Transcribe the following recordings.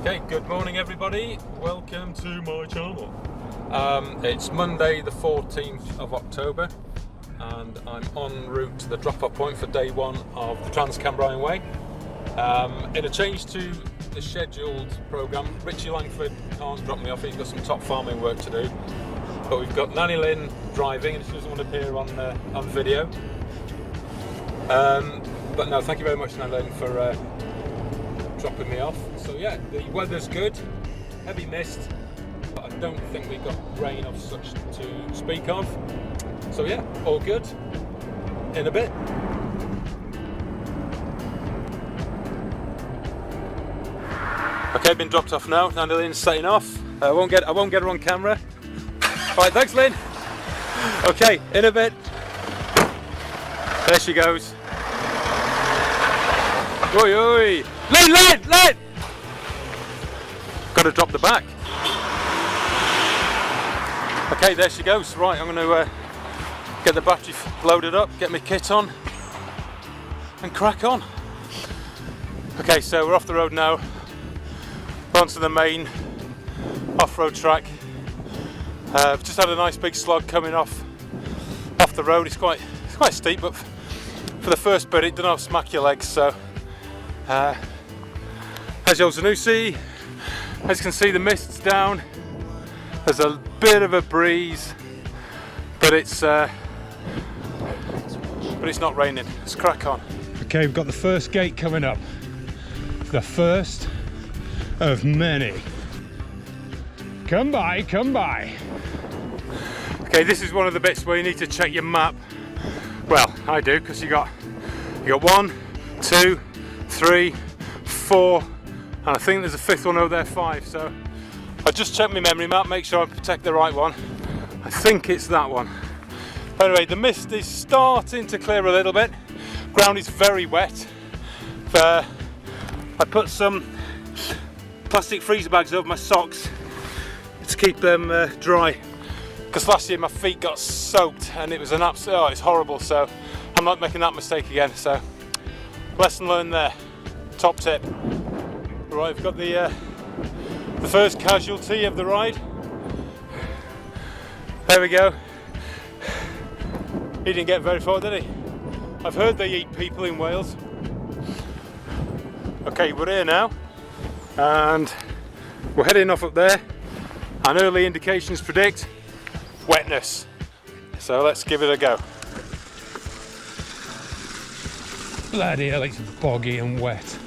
Okay, good morning everybody, welcome to my channel. It's Monday the 14th of October and I'm en route to the drop-off point for day one of the Trans Cambrian Way. In a change to the scheduled programme, Richie Langford can't drop me off, he's got some top farming work to do. But we've got Nanny Lynn driving and she doesn't want to appear on video. But no, thank you very much Nanny Lynn for dropping me off. So yeah, the weather's good, heavy mist, but I don't think we got rain of such to speak of. So yeah, all good. In a bit. Okay, been dropped off now. Nanny Lynn's setting off. I won't get her on camera. All right, thanks Lynn. Okay, in a bit. There she goes. Oi, oi! Lynn! Got to drop the back. Okay, there she goes. Right, I'm going to get the battery loaded up, get my kit on, and crack on. Okay, so we're off the road now. We're onto the main off-road track. I've just had a nice big slog coming off the road. It's quite steep, but for the first bit, it doesn't smack your legs. So. As you see, as you can see, the mist's down. There's a bit of a breeze, but it's not raining. Let's crack on. Okay, we've got the first gate coming up. The first of many. Come by, come by. Okay, this is one of the bits where you need to check your map. Well, I do, because you got 1, 2, 3, 4, and I think there's a fifth one over there, 5. So I just checked my memory map, make sure I protect the right one. I think it's that one. Anyway, the mist is starting to clear a little bit. Ground is very wet. I put some plastic freezer bags over my socks to keep them dry, because last year my feet got soaked and it was it's horrible. So I'm not making that mistake again. So lesson learned there. Top tip. Right, we've got the first casualty of the ride. There we go. He didn't get very far, did he? I've heard they eat people in Wales. Okay, we're here now, and we're heading off up there. And early indications predict wetness. So let's give it a go. Bloody hell, it's boggy and wet.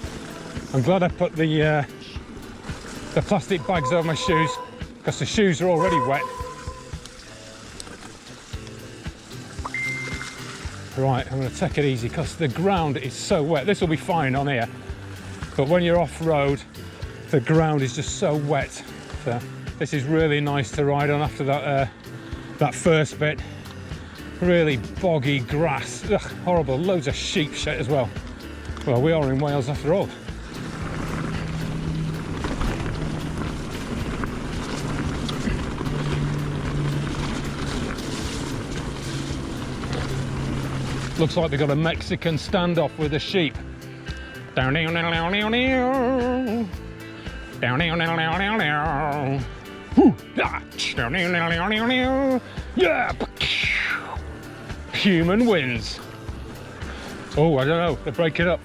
I'm glad I put the plastic bags over my shoes, because the shoes are already wet. Right, I'm going to take it easy because the ground is so wet. This will be fine on here, but when you're off-road, the ground is just so wet. So this is really nice to ride on after that first bit. Really boggy grass. Ugh, horrible. Loads of sheep shit as well. Well, we are in Wales after all. Looks like they've got a Mexican standoff with the sheep. Down, down, down, down, down, down. Down, down, down, down, down, down. Down, down, down, down, down, down. Yeah! Human wins. Oh, I don't know, they're breaking up.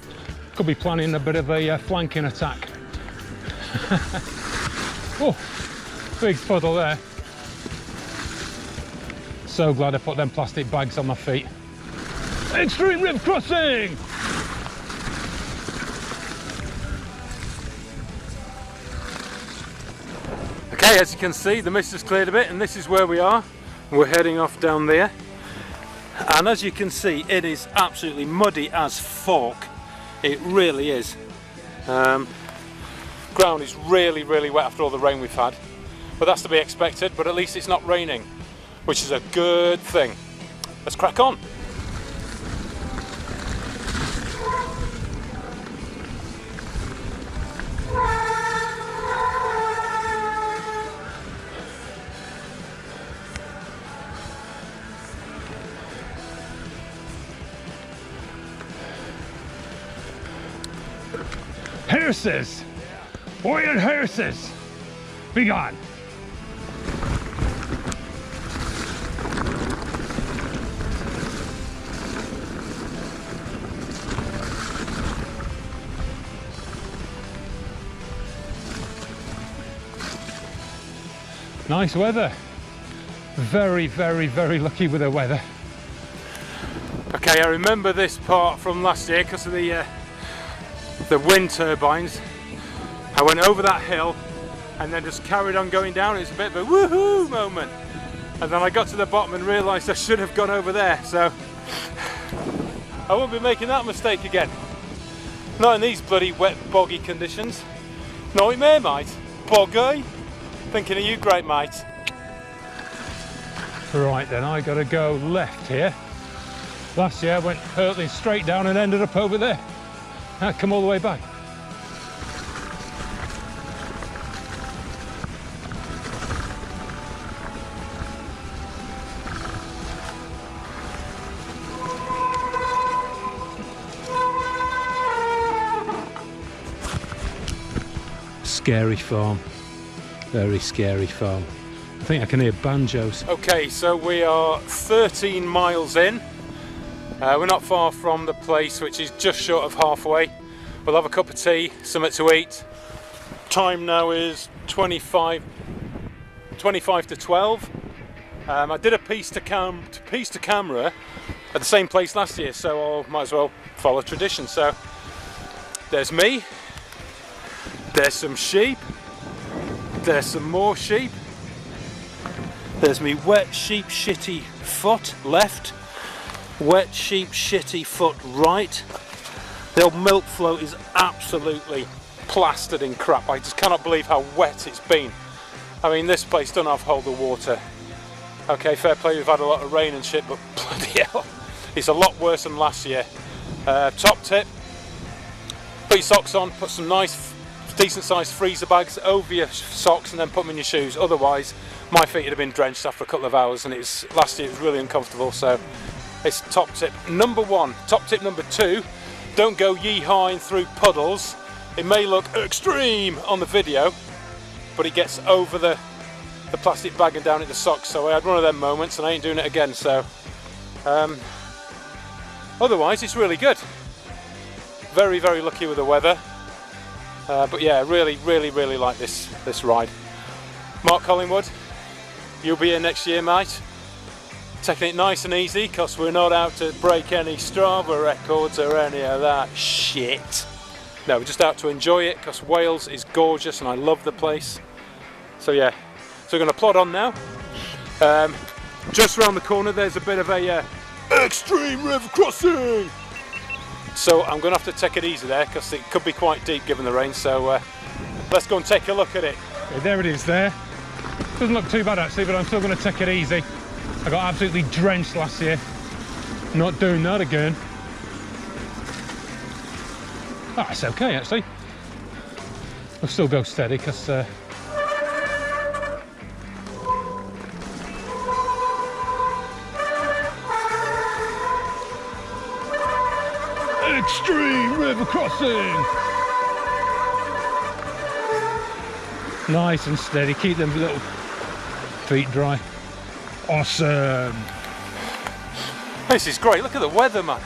Could be planning a bit of a flanking attack. Oh, big puddle there. So glad I put them plastic bags on my feet. Extreme rib crossing! Okay, as you can see, the mist has cleared a bit, and this is where we are. We're heading off down there. And as you can see, it is absolutely muddy as fork. It really is. Ground is really wet after all the rain we've had. But that's to be expected, but at least it's not raining, which is a good thing. Let's crack on. Hearses! Wild horses, be gone. Nice weather. Very, very, very lucky with the weather. Okay, I remember this part from last year because of the wind turbines. I went over that hill and then just carried on going down. It was a bit of a woohoo moment. And then I got to the bottom and realised I should have gone over there. So I won't be making that mistake again. Not in these bloody wet, boggy conditions. Nightmare, mate. Boggy. Thinking of you, great mate. Right then, I gotta go left here. Last year I went hurtling straight down and ended up over there. I come all the way back. Scary farm. Very scary farm. I think I can hear banjos. Okay, so we are 13 miles in. We're not far from the place, which is just short of halfway. We'll have a cup of tea, something to eat. Time now is 25 to 12. I did a piece to camera at the same place last year, so I might as well follow tradition. So there's me, there's some sheep, there's some more sheep. There's me wet sheep shitty foot left, wet sheep shitty foot right. The old milk float is absolutely plastered in crap. I just cannot believe how wet it's been. I mean, this place doesn't have hold of water. Okay, fair play, we've had a lot of rain and shit, but bloody hell, it's a lot worse than last year. Top tip, put your socks on, put some nice decent sized freezer bags over your socks and then put them in your shoes. Otherwise my feet would have been drenched after a couple of hours, and last year it was really uncomfortable. So it's top tip number one. Top tip number two, don't go yee-hawing through puddles. It may look extreme on the video, but it gets over the plastic bag and down into socks. So I had one of them moments and I ain't doing it again. So otherwise it's really good. Very, very lucky with the weather. But yeah, really, really, really like this ride. Mark Collingwood, you'll be here next year, mate. Taking it nice and easy, because we're not out to break any Strava records or any of that shit. No, we're just out to enjoy it, because Wales is gorgeous and I love the place. So yeah, so we're going to plod on now. Just around the corner there's a bit of a extreme river crossing. So I'm going to have to take it easy there, because it could be quite deep given the rain. So let's go and take a look at it. Okay, there it is there. Doesn't look too bad actually, but I'm still going to take it easy. I got absolutely drenched last year. Not doing that again. Oh, it's okay actually. I'll still go steady, because extreme river crossing. Nice and steady, keep them little feet dry. Awesome. This is great, look at the weather, man.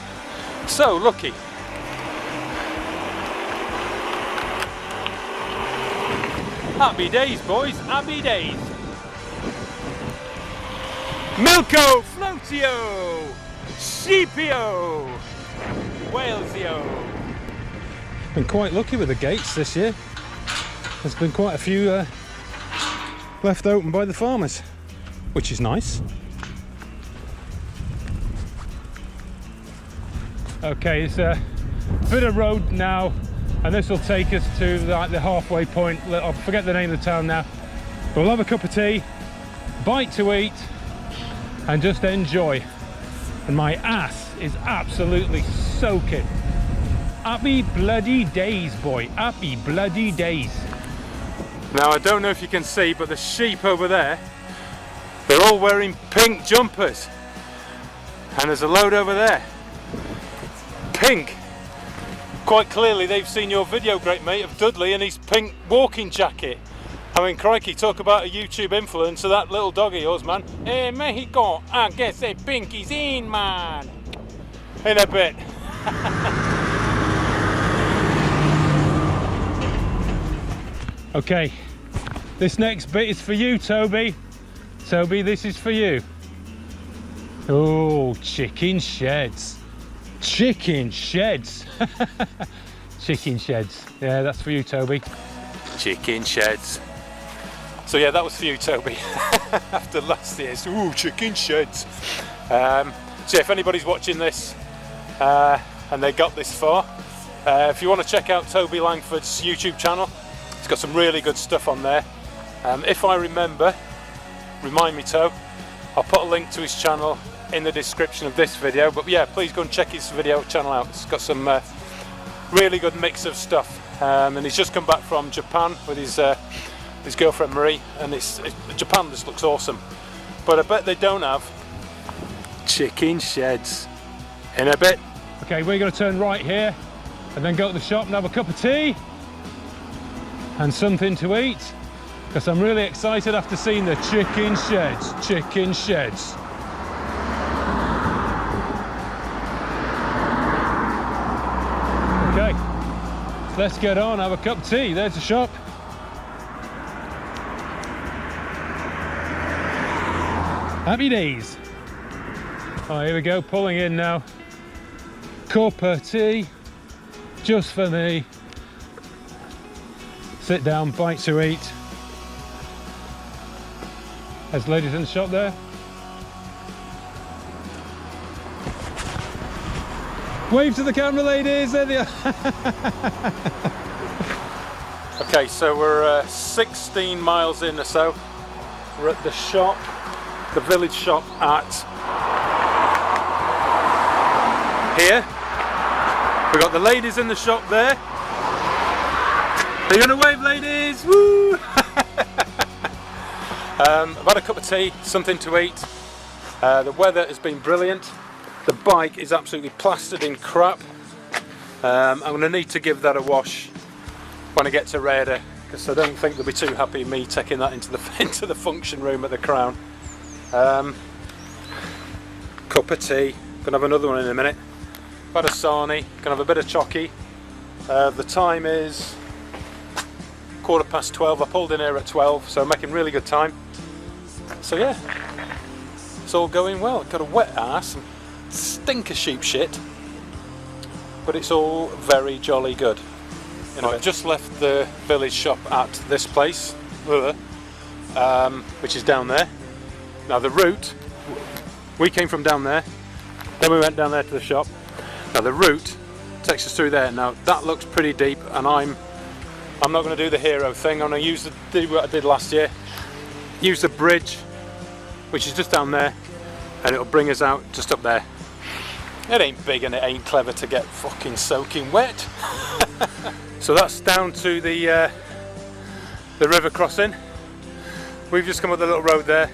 So lucky. Happy days, boys, happy days. Milko, Floatio, Sheepio, Walesio. Been quite lucky with the gates this year. There's been quite a few left open by the farmers, which is nice. Okay, it's a bit of road now, and this will take us to the halfway point. I forget the name of the town now. But we'll have a cup of tea, bite to eat, and just enjoy. And my ass is absolutely soaking. Happy bloody days, boy. Happy bloody days. Now I don't know if you can see, but the sheep over there, they're all wearing pink jumpers. And there's a load over there. Pink. Quite clearly they've seen your video, great mate, of Dudley and his pink walking jacket. I mean, crikey, talk about a YouTube influencer, that little dog of yours, man. Hey, Mexico, I guess a pinky's in, man. In a bit. Okay, this next bit is for you, Toby. Toby, this is for you. Oh, chicken sheds. Chicken sheds. Chicken sheds. Yeah, that's for you, Toby. Chicken sheds. So yeah, that was for you, Toby. After last year's, ooh, chicken sheds. So yeah, if anybody's watching this and they got this far, if you want to check out Toby Langford's YouTube channel, he's got some really good stuff on there. If I remember, remind me, To, I'll put a link to his channel in the description of this video. But yeah, please go and check his video channel out. It's got some really good mix of stuff. And he's just come back from Japan with his girlfriend Marie, and Japan just looks awesome. But I bet they don't have chicken sheds. In a bit. Okay, we're going to turn right here and then go to the shop and have a cup of tea and something to eat, because I'm really excited after seeing the chicken sheds. Chicken sheds. Okay, let's get on, have a cup of tea. There's the shop. Happy days. Oh, here we go, pulling in now. Cup of tea, just for me. Sit down, bite to eat. There's ladies in the shop there. Wave to the camera, ladies. There they are. Okay, so we're 16 miles in or so. We're at the shop, the village shop at here. We've got the ladies in the shop there. Are you gonna wave, ladies? Woo! I've had a cup of tea, something to eat. The weather has been brilliant. The bike is absolutely plastered in crap. I'm gonna need to give that a wash when I get to Rhayader, because I don't think they'll be too happy me taking that into the function room at the Crown. Cup of tea, gonna have another one in a minute. Had a sarnie, gonna have a bit of chocky. The time is 12:15. I pulled in here at 12, so I'm making really good time. So yeah, it's all going well. Got a wet ass and stink of sheep shit, but it's all very jolly good. I've just left the village shop at this place, which is down there. Now the route, we came from down there, then we went down there to the shop. Now the route takes us through there. Now that looks pretty deep, and I'm not going to do the hero thing. I'm going to do what I did last year. Use the bridge, which is just down there, and it'll bring us out just up there. It ain't big and it ain't clever to get fucking soaking wet. So that's down to the river crossing. We've just come up the little road there,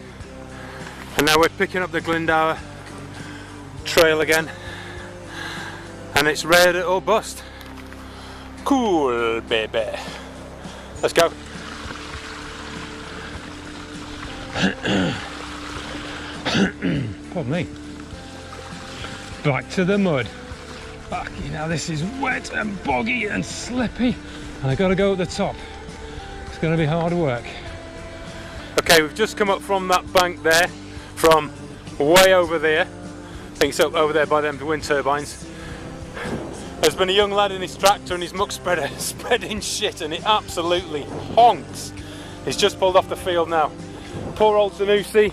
and now we're picking up the Glendower trail again, and it's Rhayader or bust. Cool, baby. Let's go. Pardon me. Back to the mud. Fucking hell, this is wet and boggy and slippy. And I gotta go at the top. It's gonna be hard work. Okay, we've just come up from that bank there, from way over there. I think it's up over there by them wind turbines. There's been a young lad in his tractor and his muck spreader spreading shit, and it absolutely honks. He's just pulled off the field now. Poor old Zanussi,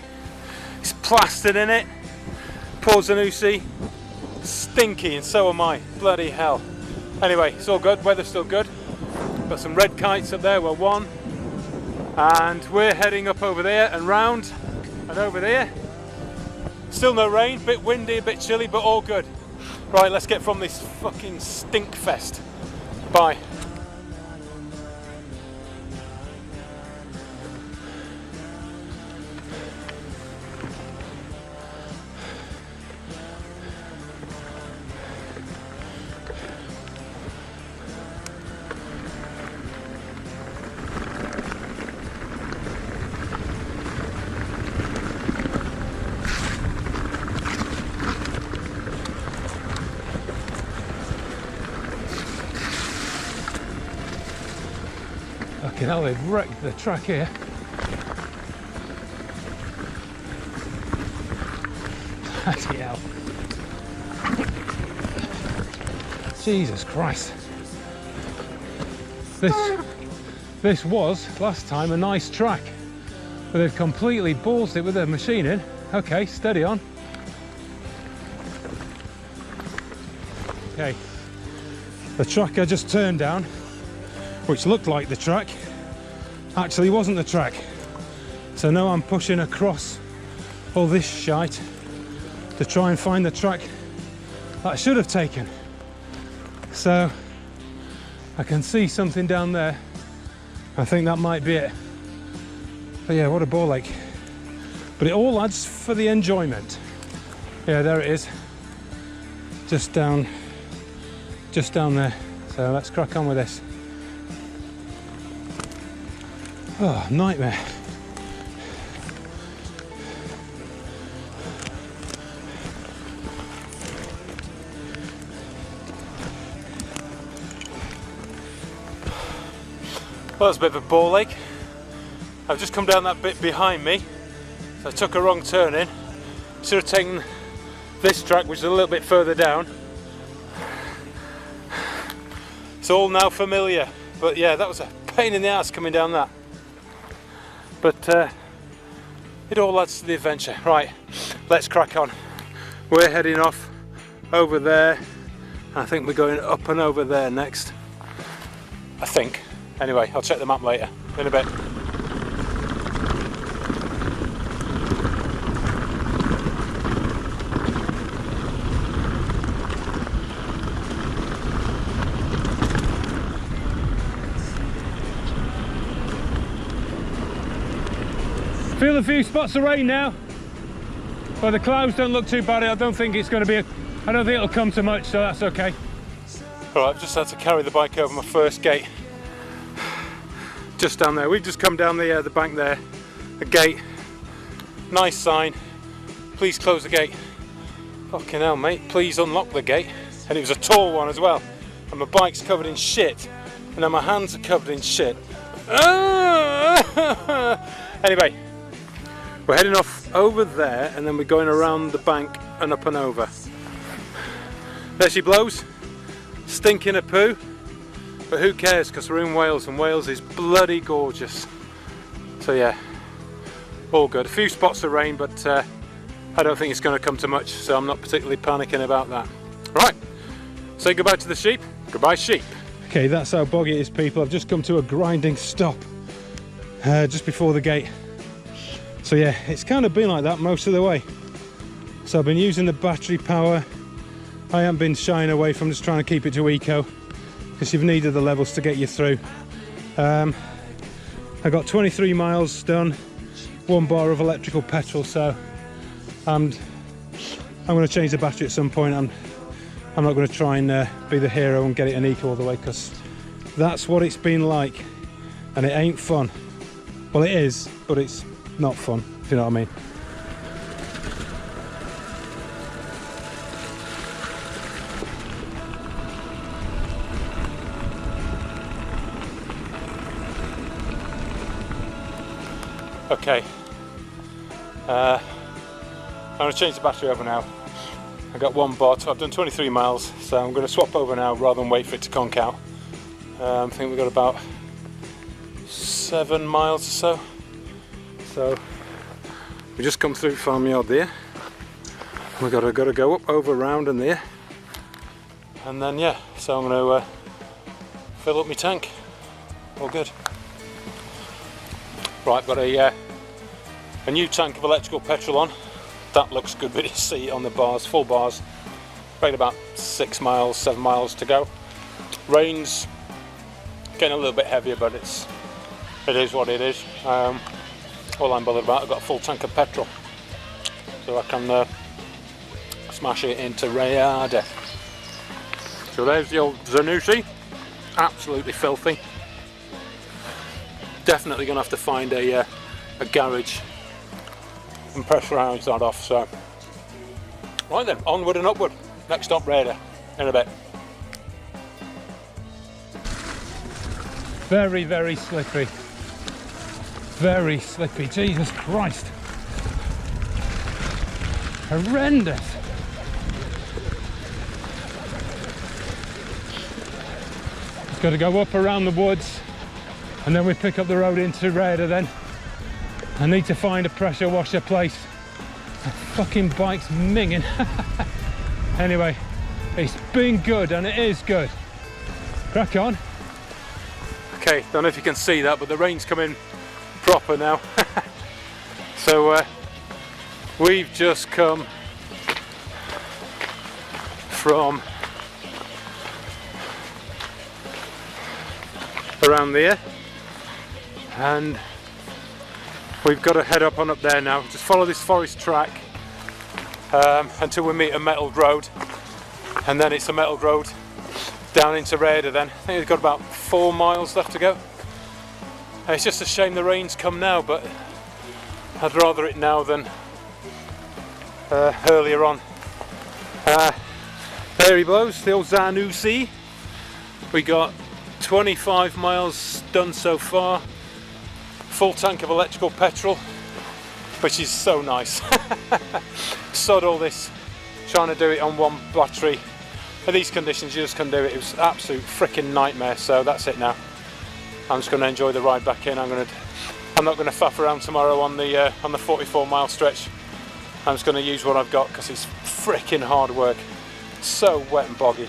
he's plastered in it. Poor Zanussi, stinky, and so am I. Bloody hell. Anyway, it's all good, weather's still good. Got some red kites up there, well one. And we're heading up over there and round and over there. Still no rain, bit windy, a bit chilly, but all good. Right, let's get from this fucking stink fest. Bye. hell, they've wrecked the track here. Bloody hell. Jesus Christ. This was, last time, a nice track. But they've completely ballsed it with their machining. Okay, steady on. Okay. The track I just turned down, which looked like the track, actually wasn't the track. So now I'm pushing across all this shite to try and find the track that I should have taken. So I can see something down there. I think that might be it. But yeah, what a ball ache. But it all adds for the enjoyment. Yeah, there it is. Just down there. So let's crack on with this. Oh, nightmare. Well, that's a bit of a ball ache. I've just come down that bit behind me, so I took a wrong turn in. Should have taken this track, which is a little bit further down. It's all now familiar, but yeah, that was a pain in the ass coming down that. But it all adds to the adventure. Right, let's crack on. We're heading off over there. I think we're going up and over there next. I think. Anyway, I'll check the map later, in a bit. Feel a few spots of rain now, but the clouds don't look too bad. I don't think it's going to be, I don't think it'll come to much, so that's okay. All right, I've just had to carry the bike over my first gate. Just down there. We've just come down the bank there. The gate. Nice sign. Please close the gate. Fucking hell, mate. Please unlock the gate. And it was a tall one as well. And my bike's covered in shit. And then my hands are covered in shit. Anyway, we're heading off over there and then we're going around the bank and up and over. There she blows. Stinking a poo. But who cares, because we're in Wales and Wales is bloody gorgeous. So yeah, all good. A few spots of rain, but I don't think it's going to come to much, so I'm not particularly panicking about that. Right, say goodbye to the sheep. Goodbye, sheep. Okay, that's how boggy it is, people. I've just come to a grinding stop just before the gate. So yeah, it's kind of been like that most of the way. So I've been using the battery power. I haven't been shying away from just trying to keep it to eco, because you've needed the levels to get you through. I got 23 miles done, 1 bar of electrical petrol, so I'm going to change the battery at some point. I'm not going to try and be the hero and get it an eco all the way, because that's what it's been like, and it ain't fun. Well, it is, but it's not fun, if you know what I mean. Okay, I'm going to change the battery over now. I got 1 bar, I've done 23 miles, so I'm going to swap over now rather than wait for it to conk out. I think we've got about 7 miles or so. So we just come through farmyard there. We've got to go up, over, round and there. And then yeah, so I'm going to fill up my tank. All good. Right, got a new tank of electrical petrol on. That looks good with your seat on the bars, full bars. Right, about 6 miles, 7 miles to go. Rain's getting a little bit heavier, but it is what it is. All I'm bothered about, I've got a full tank of petrol, so I can smash it into Rhayader. So there's the old Zanussi, absolutely filthy. Definitely going to have to find a garage and pressurize that off. So right then, onward and upward. Next stop, Rhayader, in a bit. Very, very slippery. Very slippy. Jesus Christ. Horrendous. It's got to go up around the woods and then we pick up the road into Rhayader then. I need to find a pressure washer place. The fucking bike's minging. Anyway, it's been good and it is good. Crack on. Okay, don't know if you can see that, but the rain's coming proper now. So we've just come from around there and we've got to head up there now. Just follow this forest track until we meet a metalled road, and then it's a metalled road down into Rhayader then. I think we've got about 4 miles left to go. It's just a shame the rain's come now, but I'd rather it now than earlier on. There he blows, the old Zanussi. We got 25 miles done so far. Full tank of electrical petrol, which is so nice. Sod all this, trying to do it on one battery. In these conditions you just couldn't do it. It was an absolute freaking nightmare, so that's it now. I'm just going to enjoy the ride back in. I'm not going to faff around tomorrow on the 44-mile stretch. I'm just going to use what I've got because it's freaking hard work. So wet and boggy.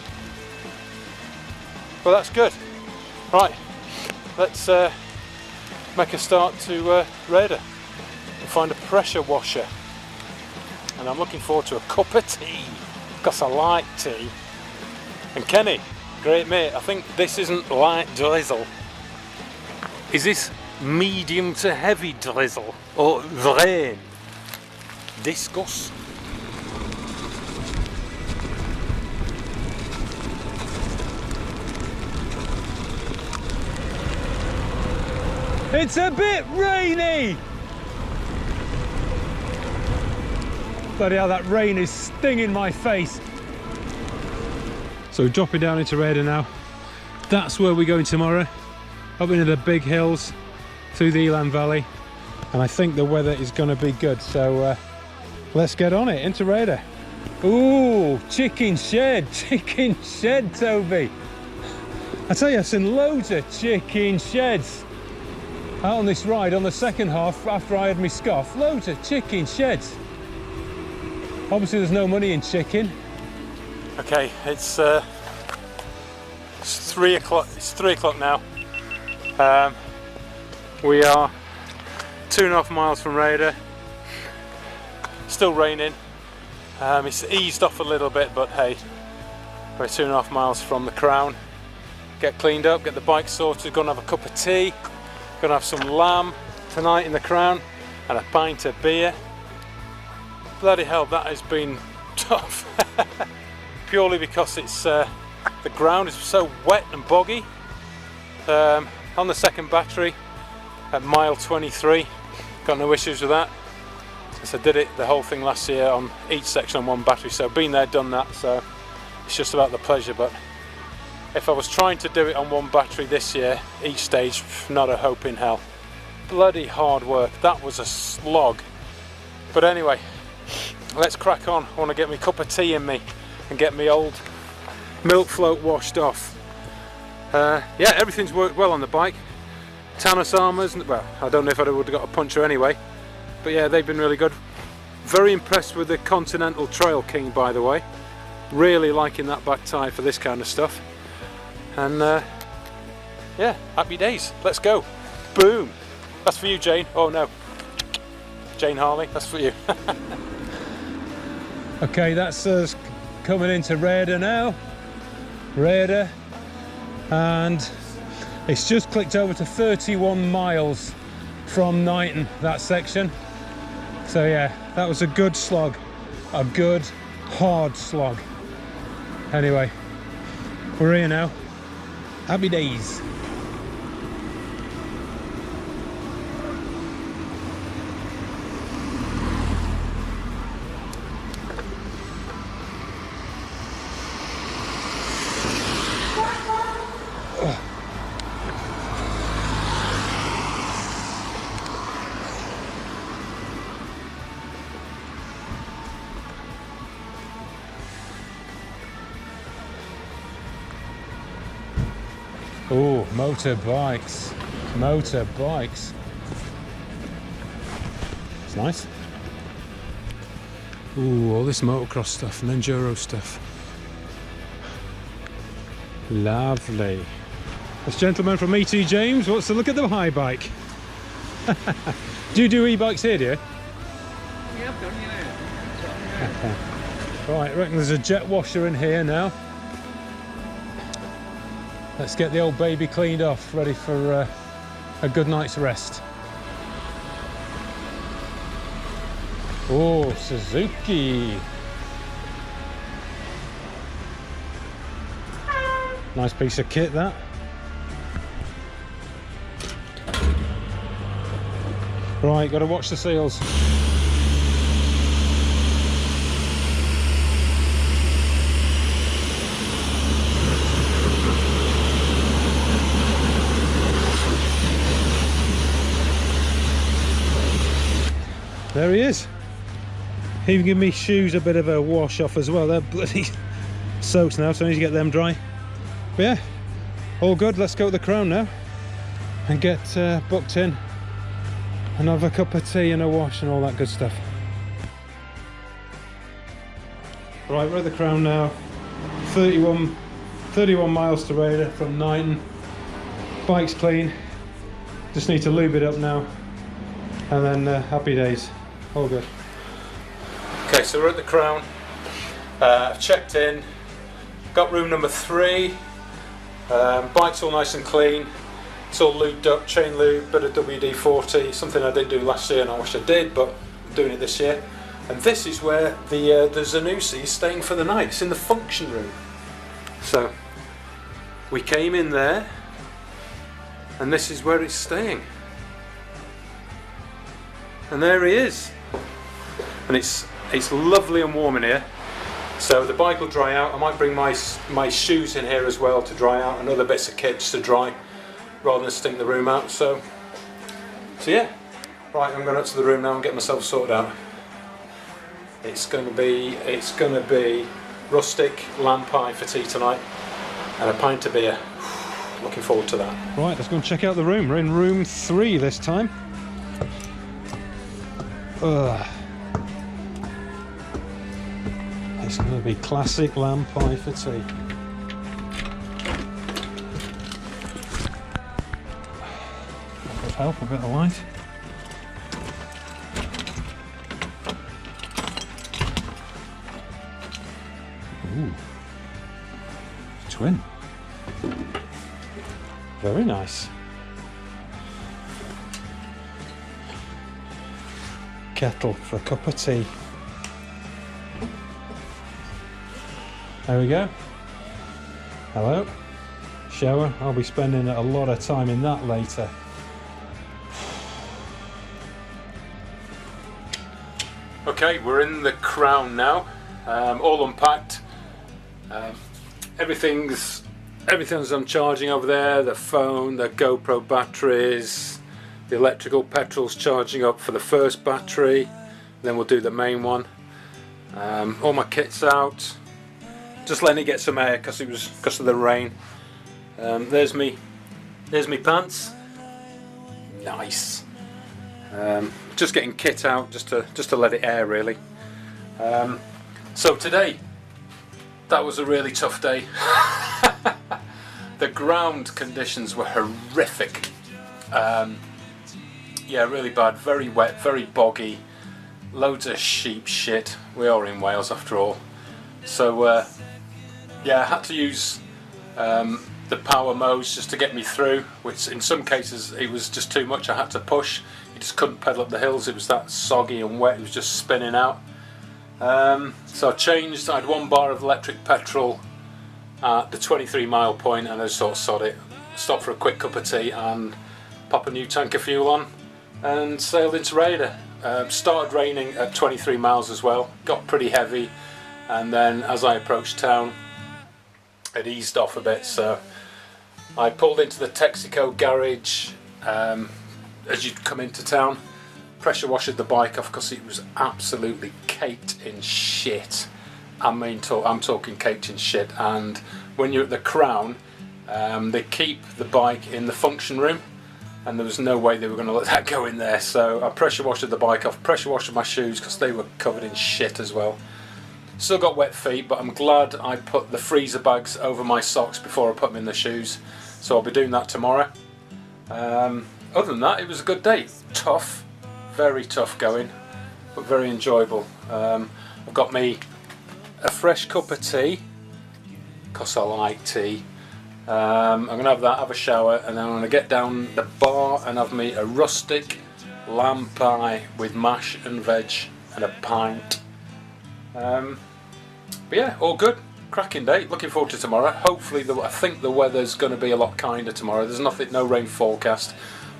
Well, that's good. Right, let's make a start to Rhayader and find a pressure washer. And I'm looking forward to a cup of tea because I like tea. And Kenny, great mate, I think this isn't light drizzle. Is this medium to heavy drizzle or rain? Discuss. It's a bit rainy! Bloody hell, that rain is stinging my face. So dropping down into Rhayader now. That's where we're going tomorrow. Up into the big hills, through the Elan Valley. And I think the weather is going to be good. So let's get on it, into Rhayader. Ooh, chicken shed, Toby. I tell you, I've seen loads of chicken sheds out on this ride. On the second half, after I had my scoff, loads of chicken sheds. Obviously there's no money in chicken. Okay, it's 3 o'clock. It's 3 o'clock now. We are 2.5 miles from Rhayader. Still raining. It's eased off a little bit, but hey, we're 2.5 miles from the Crown. Get cleaned up, get the bike sorted, gonna have a cup of tea, gonna have some lamb tonight in the Crown, and a pint of beer. Bloody hell, that has been tough. Purely because it's the ground is so wet and boggy. On the second battery at mile 23, got no issues with that. So I did it the whole thing last year on each section on one battery, so been there, done that, so it's just about the pleasure. But if I was trying to do it on one battery this year, each stage, not a hope in hell. Bloody hard work, that was a slog. But anyway, let's crack on. I want to get my cup of tea in me and get my old milk float washed off. Yeah, everything's worked well on the bike. Tannis armours, well, I don't know if I would have got a puncture anyway, but yeah, they've been really good. Very impressed with the Continental Trail King, by the way. Really liking that back tyre for this kind of stuff. And yeah, happy days. Let's go. Boom. That's for you, Jane. Oh no, Jane Harley, that's for you. Okay, that's us coming into Rhayader now. Rhayader, and it's just clicked over to 31 miles from Knighton, that section. So yeah, that was a good slog, a good hard slog. Anyway, we're here now. Happy days. Oh, motorbikes. Motorbikes. It's nice. Ooh, all this motocross stuff and enduro stuff. Lovely. This gentleman from E.T. James wants to look at the Haibike. Do you do e-bikes here, do you? Yeah, I've done, yeah. Right, I reckon there's a jet washer in here now. Let's get the old baby cleaned off, ready for a good night's rest. Oh, Suzuki. Nice piece of kit, that. Right, got to watch the seals. There he is. Even give me shoes a bit of a wash off as well. They're bloody soaked now, so I need to get them dry. But yeah, all good. Let's go to the Crown now and get booked in and have a cup of tea and a wash and all that good stuff. Right, we're at the Crown now. 31 miles to Rhayader from Knighton. Bike's clean. Just need to lube it up now, and then happy days. All good. Okay, so we're at the Crown. I've checked in. Got room number 3. Bike's all nice and clean. It's all lubed up, chain lube, bit of WD-40, something I didn't do last year and I wish I did, but I'm doing it this year. And this is where the Zanussi is staying for the night. It's in the function room. So we came in there and this is where it's staying. And there he is. And it's lovely and warm in here. So the bike will dry out. I might bring my shoes in here as well to dry out, and other bits of kit just to dry, rather than stink the room out. So yeah. Right, I'm going up to the room now and get myself sorted out. It's going to be rustic lamb pie for tea tonight, and a pint of beer. Looking forward to that. Right, let's go and check out the room. We're in room 3 this time. It's going to be classic lamb pie for tea. A bit of help, a bit of light. Ooh, twin. Very nice. Kettle for a cup of tea. There we go. Hello. Shower. I'll be spending a lot of time in that later. Okay, we're in the Crown now. All unpacked. Everything's I'm charging over there. The phone, the GoPro batteries, the electrical petrol's charging up for the first battery. Then we'll do the main one. All my kit's out. Just letting it get some air because of the rain. There's me pants. Nice. Just getting kit out just to let it air really. So today, that was a really tough day. The ground conditions were horrific. Yeah, really bad. Very wet, very boggy. Loads of sheep shit. We are in Wales after all. So yeah, I had to use the power modes just to get me through, which in some cases it was just too much. I had to push. You just couldn't pedal up the hills. It was that soggy and wet. It was just spinning out. So I changed. I had 1 bar of electric petrol at the 23-mile point, and I just sort of sod it. Stopped for a quick cup of tea and pop a new tank of fuel on, and sailed into Rhayader. Started raining at 23 miles as well. Got pretty heavy, and then as I approached town, it eased off a bit. So I pulled into the Texaco garage as you'd come into town. Pressure washed the bike off because it was absolutely caked in shit. I mean, I'm talking caked in shit. And when you're at the Crown, They keep the bike in the function room, and there was no way they were going to let that go in there, so I pressure washed the bike off, pressure washed my shoes because they were covered in shit as well. Still got wet feet, but I'm glad I put the freezer bags over my socks before I put them in the shoes, so I'll be doing that tomorrow. Other than that, it was a good day. Tough, very tough going, but very enjoyable. I've got me a fresh cup of tea, because I like tea. I'm going to have that, have a shower, and then I'm going to get down the bar and have me a rustic lamb pie with mash and veg and a pint. But yeah, all good. Cracking day. Looking forward to tomorrow. Hopefully, I think the weather's going to be a lot kinder tomorrow. There's no rain forecast,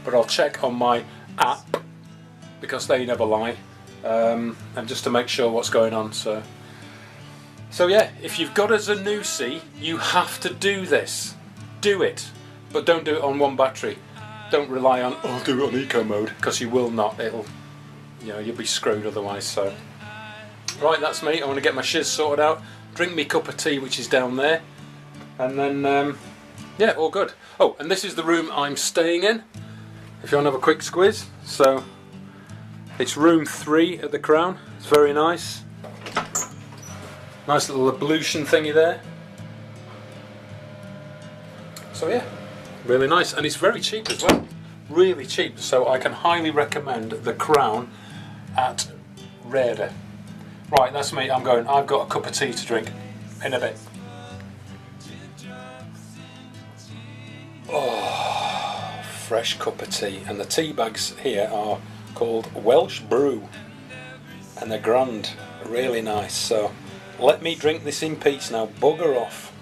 but I'll check on my app because they never lie, and just to make sure what's going on. So yeah, if you've got a Zanussi, you have to do this. Do it, but don't do it on one battery. Don't rely on, oh, I'll do it on eco mode, because you will not. You'll be screwed otherwise. So, right, that's me. I want to get my shiz sorted out, drink me cup of tea, which is down there, and then, yeah, all good. Oh, and this is the room I'm staying in, if you want to have a quick squiz. So, it's room 3 at the Crown. It's very nice. Nice little ablution thingy there. So yeah, really nice, and it's very cheap as well. Really cheap, so I can highly recommend the Crown at Rhayader. Right, that's me. I'm going. I've got a cup of tea to drink in a bit. Oh, fresh cup of tea, and the tea bags here are called Welsh Brew, and they're grand, really nice. So let me drink this in peace now. Bugger off.